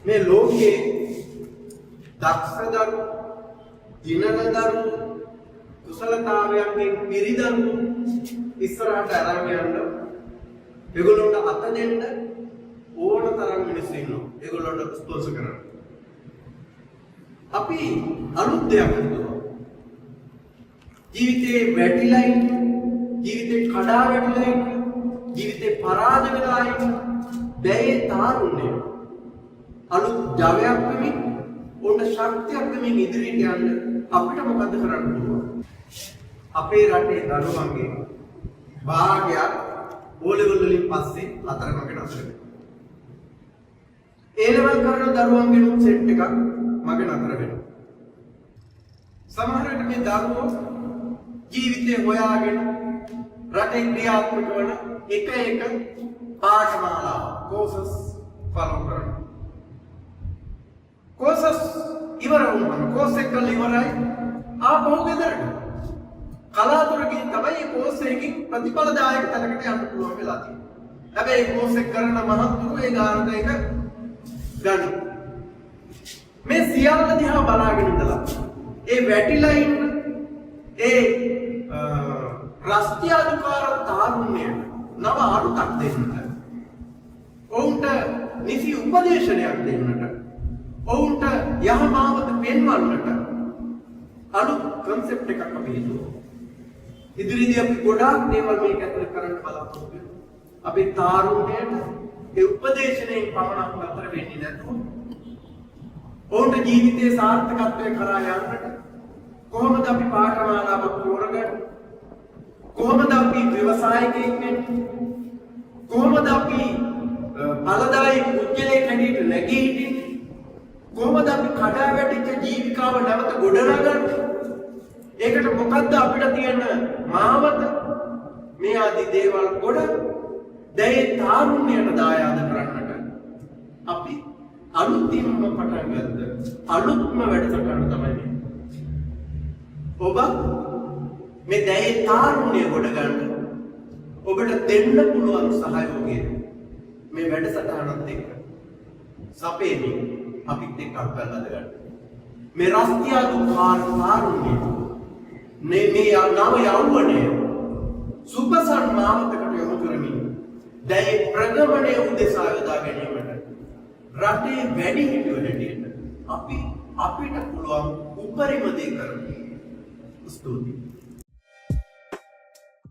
මේ ලෝකයේ දක්ෂදරු දිනනදරු කුසලතාවයන්ගෙන් පිරිදරු ඉස්සරහට අරන් යන්න ඒගොල්ලන්ට අත දෙන්න ඕන තරම් මිනිස්සු ඉන්නවා. ඒගොල්ලන්ට ස්පොන්සර් කරන්න. අපි අලුත් දෙයක් හිතුවා. ජීවිතේ වැටිලා ඉන්න, ජීවිතේ කඩා වැටිලා ඉන්න, ජීවිතේ පරාද වෙලා ඉන්න, දැයේ තාරුණ්‍ය අලුත් ජවයක් වෙමින්, ඕන ශක්තියක් වෙමින් ඉදිරියට යන්න අපිට මොකද කරන්න පුළුවන්? අපේ රටේ දරුවන්ගේ භාගයක් ඕලෙවල් වලින් පස්සේ හතරමක නතර වෙනවා. ඒ ලෙවල් කරන දරුවන්ගේ සෙට් එකක් මගේ නතර වෙනවා. සමහර විට මේ දරුවෝ ජීවිතේ හොයාගෙන රටේ ක්‍රියාත්මක වන එක පාඨමාලා කෝසස් ෆලෝ කරනවා. කෝසස් ඉවර වුණාම කෝස් එක ඉවරයි ආපහු ගෙදරට. කලාතුරකින් තමයි මේ කෝස් එකකින් ප්‍රතිඵලදායක තැනකට යන්න පුළුවන් වෙලා තියෙන්නේ. හැබැයි කෝස් එක කරන මහත්තුරු ඒ ගානට එක ගන්න. මේ සියල්ල දිහා බලාගෙන ඉඳලා ඒ වැටිලා ඉන්න ඒ රස්තියාදුකාර තාරුණ්‍යයට නව අරුතක් දෙන්නට, ඔවුන්ට නිසි උපදේශනයක් දෙන්නට, ඔවුන්ට යහමාවත පෙන්වන්නට අලුත් කන්සෙප්ට් එකක් අපි හිතුවා. ඉදිරියේදී අපි ගොඩාක් දේවල් මේක ඇතුළේ කරන්න බලාපොරොත්තු වෙනවා. අපේ තාරුණ්‍යයට ඒ උපදේශනයෙන් පමණක් නතර වෙන්නේ නැතුව ඔවුන්ට ජීවිතයේ සාර්ථකත්වය කරා යන්නට කොහොමද අපි පාඨමාලාවක් තෝරගන්නේ? කොහොමද අපි ව්‍යවසායකයෙක් වෙන්නේ? කොහොමද අපි ඵලදායී පුද්ගලයෙක් හැටියට නැගී හිටින්නේ? කොහොමද අපි කඩා වැටිච්ච ජීවිකාව නැවත ගොඩනගන්නේ? ඒකට මොකද්ද අපිට තියෙන මාවත? මේ ආදී දේවල් ගොඩ දැයේ තාරුණ්‍යයට දායාද කරන්නට අපි අලුතින්ම පටන් ගත්ත අලුත්ම වැඩසටහන තමයි මේ. ඔබ මේ දැයේ තාරුණ්‍ය ගොඩ ගන්න ඔබට දෙන්න පුළුවන් සහයෝගය මේ වැඩසටහනත් එක්ක සපේමින් අපිත් එක්ක අත්දැක ගන්න. මේ රස්තියාදු තාරුණ්‍ය මේ නව යෞවනය සුපසන් මාවතකට යොමු කරමින් දැයේ ප්‍රගමණය උදෙසා යොදා ගැනීමට රටේ වැඩි හිටියෝ හැටියට අපිට පුළුවන් උපරිම දේ කරමු. ස්තුතියි.